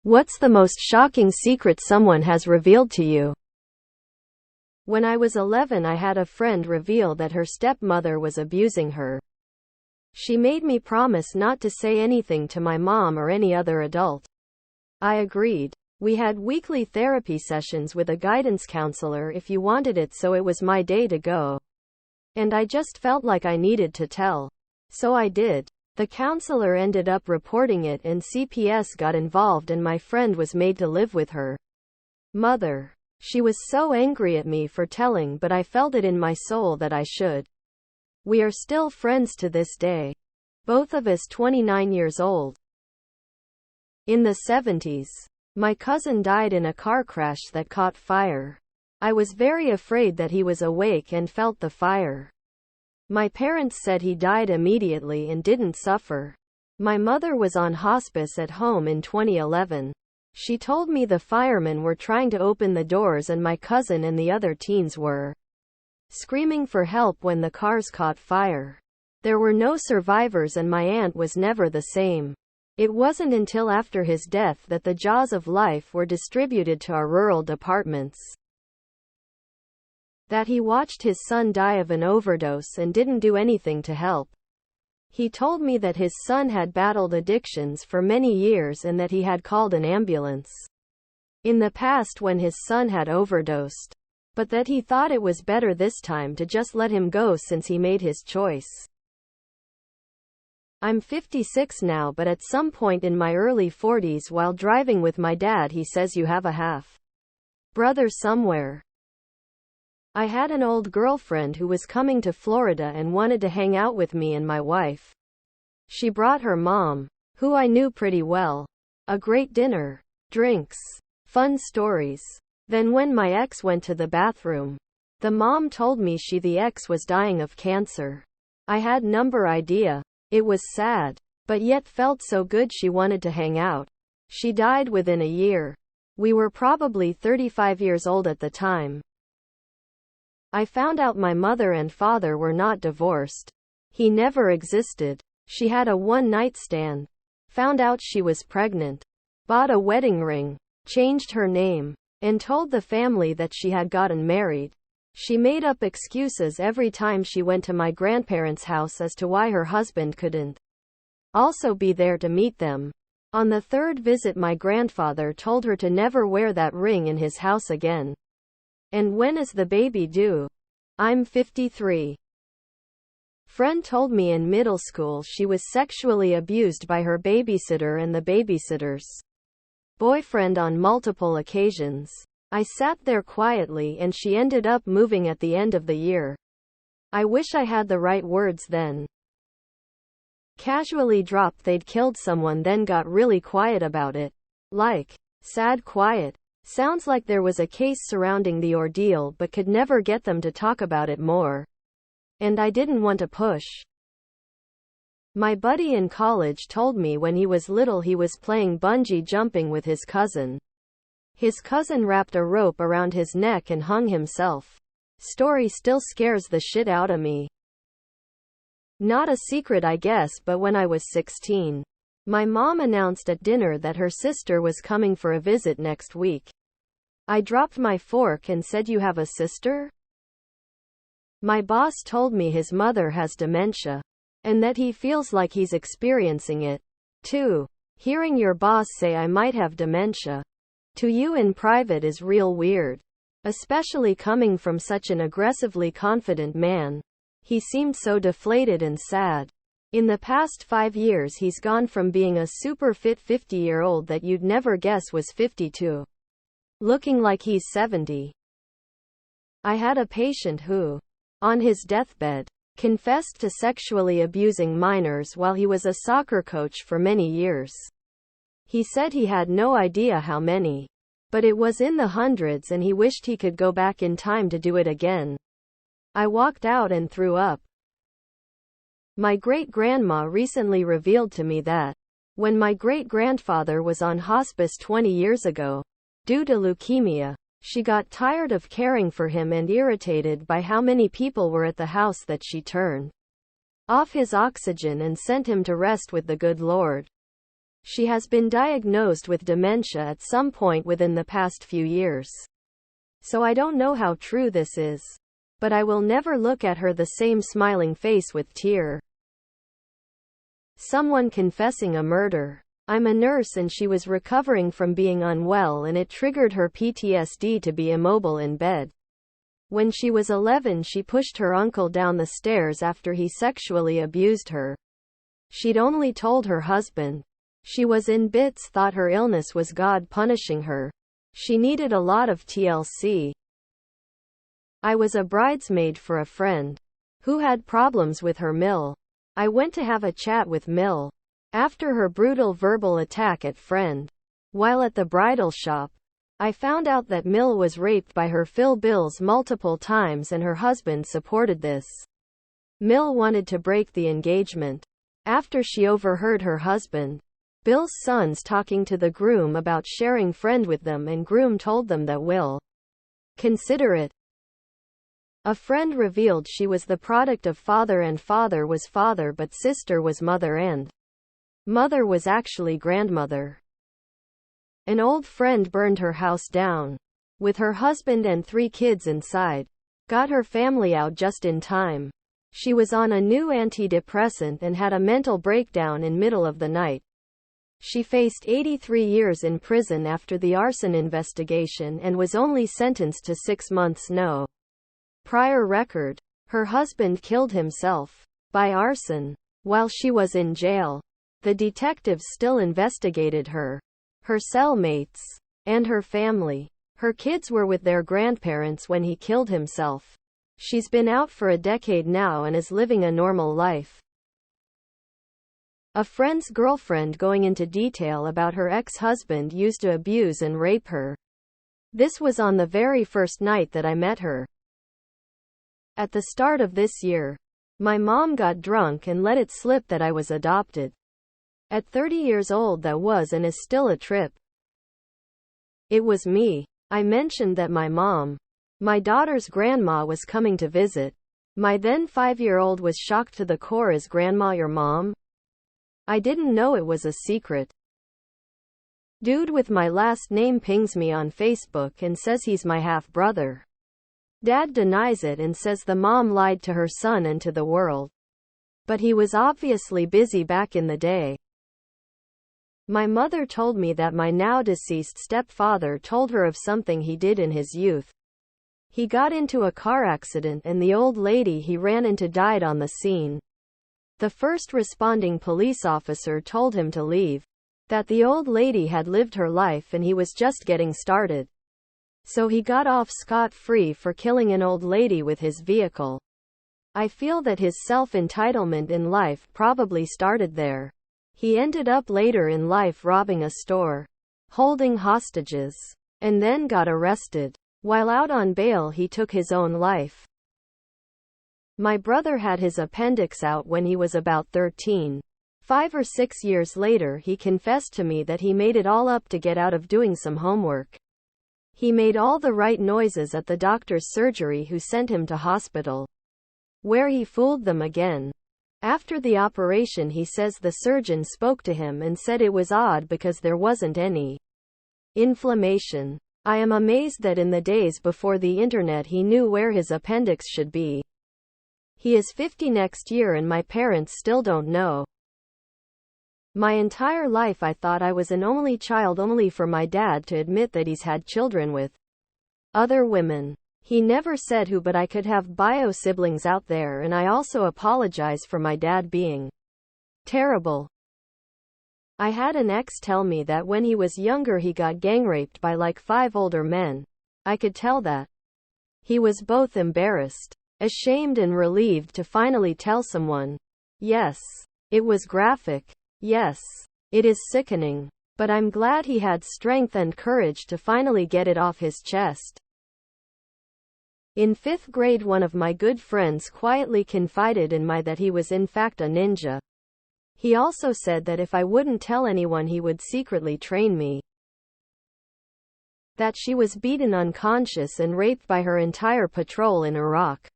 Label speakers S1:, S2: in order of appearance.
S1: What's the most shocking secret someone has revealed to you? When I was 11, I had a friend reveal that her stepmother was abusing her. She made me promise not to say anything to my mom or any other adult. I agreed. We had weekly therapy sessions with a guidance counselor if you wanted it, so it was my day to go. And I just felt like I needed to tell. So I did. The counselor ended up reporting it and CPS got involved and my friend was made to live with her mother. She was so angry at me for telling, but I felt it in my soul that I should. We are still friends to this day. Both of us 29 years old. In the 70s, my cousin died in a car crash that caught fire. I was very afraid that he was awake and felt the fire. My parents said he died immediately and didn't suffer. My mother was on hospice at home in 2011. She told me the firemen were trying to open the doors and my cousin and the other teens were screaming for help when the cars caught fire. There were no survivors and my aunt was never the same. It wasn't until after his death that the jaws of life were distributed to our rural departments. That he watched his son die of an overdose and didn't do anything to help. He told me that his son had battled addictions for many years and that he had called an ambulance in the past when his son had overdosed, but that he thought it was better this time to just let him go since he made his choice. I'm 56 now, but at some point in my early 40s while driving with my dad he says you have a half brother somewhere. I had an old girlfriend who was coming to Florida and wanted to hang out with me and my wife. She brought her mom, who I knew pretty well. A great dinner, drinks, fun stories. Then when my ex went to the bathroom, the mom told me the ex was dying of cancer. I had no idea. It was sad, but yet felt so good she wanted to hang out. She died within a year. We were probably 35 years old at the time. I found out my mother and father were not divorced. He never existed. She had a one-night stand. Found out she was pregnant. Bought a wedding ring. Changed her name. And told the family that she had gotten married. She made up excuses every time she went to my grandparents' house as to why her husband couldn't also be there to meet them. On the third visit my grandfather told her to never wear that ring in his house again. And when is the baby due? I'm 53. Friend told me in middle school she was sexually abused by her babysitter and the babysitter's boyfriend on multiple occasions. I sat there quietly and she ended up moving at the end of the year. I wish I had the right words then. Casually dropped they'd killed someone, then got really quiet about it. Like, sad quiet. Sounds like there was a case surrounding the ordeal but could never get them to talk about it more. And I didn't want to push. My buddy in college told me when he was little he was playing bungee jumping with his cousin. His cousin wrapped a rope around his neck and hung himself. Story still scares the shit out of me. Not a secret I guess, but when I was 16, my mom announced at dinner that her sister was coming for a visit next week. I dropped my fork and said, "You have a sister?" My boss told me his mother has dementia, and that he feels like he's experiencing it, too. Hearing your boss say I might have dementia to you in private is real weird. Especially coming from such an aggressively confident man. He seemed so deflated and sad. In the past 5 years he's gone from being a super fit 50-year-old that you'd never guess was 52. Looking like he's 70. I had a patient who, on his deathbed, confessed to sexually abusing minors while he was a soccer coach for many years. He said he had no idea how many, but it was in the hundreds and he wished he could go back in time to do it again. I walked out and threw up. My great-grandma recently revealed to me that, when my great-grandfather was on hospice 20 years ago, due to leukemia, she got tired of caring for him and irritated by how many people were at the house that she turned off his oxygen and sent him to rest with the good Lord. She has been diagnosed with dementia at some point within the past few years. So I don't know how true this is. But I will never look at her the same smiling face with tear. Someone confessing a murder. I'm a nurse and she was recovering from being unwell and it triggered her PTSD to be immobile in bed. When she was 11, she pushed her uncle down the stairs after he sexually abused her. She'd only told her husband. She was in bits, thought her illness was God punishing her. She needed a lot of TLC. I was a bridesmaid for a friend who had problems with her mill. I went to have a chat with Mill after her brutal verbal attack at friend. While at the bridal shop, I found out that Mill was raped by her Phil Bills multiple times and her husband supported this. Mill wanted to break the engagement after she overheard her husband, Bill's sons, talking to the groom about sharing friend with them, and groom told them that will consider it. A friend revealed she was the product of father and father was father but sister was mother and mother was actually grandmother. An old friend burned her house down with her husband and 3 kids inside. Got her family out just in time. She was on a new antidepressant and had a mental breakdown in middle of the night. She faced 83 years in prison after the arson investigation and was only sentenced to 6 months no prior record. Her husband killed himself by arson while she was in jail. The detectives still investigated her cellmates, and her family. Her kids were with their grandparents when he killed himself. She's been out for a decade now and is living a normal life. A friend's girlfriend going into detail about her ex-husband used to abuse and rape her. This was on the very first night that I met her. At the start of this year, my mom got drunk and let it slip that I was adopted. At 30 years old, that was and is still a trip. It was me. I mentioned that my mom, my daughter's grandma, was coming to visit. My then 5-year-old was shocked to the core. Is grandma your mom? I didn't know it was a secret. Dude with my last name pings me on Facebook and says he's my half-brother. Dad denies it and says the mom lied to her son and to the world. But he was obviously busy back in the day. My mother told me that my now deceased stepfather told her of something he did in his youth. He got into a car accident and the old lady he ran into died on the scene. The first responding police officer told him to leave. That the old lady had lived her life and he was just getting started. So he got off scot-free for killing an old lady with his vehicle. I feel that his self-entitlement in life probably started there. He ended up later in life robbing a store, holding hostages, and then got arrested. While out on bail, he took his own life. My brother had his appendix out when he was about 13. 5 or 6 years later, he confessed to me that he made it all up to get out of doing some homework. He made all the right noises at the doctor's surgery who sent him to hospital, where he fooled them again. After the operation, he says the surgeon spoke to him and said it was odd because there wasn't any inflammation. I am amazed that in the days before the internet he knew where his appendix should be. He is 50 next year and my parents still don't know. My entire life I thought I was an only child, only for my dad to admit that he's had children with other women. He never said who, but I could have bio siblings out there, and I also apologize for my dad being terrible. I had an ex tell me that when he was younger he got gang raped by like 5 older men. I could tell that he was both embarrassed, ashamed and relieved to finally tell someone. Yes, it was graphic. Yes, it is sickening. But I'm glad he had strength and courage to finally get it off his chest. In 5th grade, one of my good friends quietly confided in me that he was in fact a ninja. He also said that if I wouldn't tell anyone he would secretly train me. That she was beaten unconscious and raped by her entire patrol in Iraq.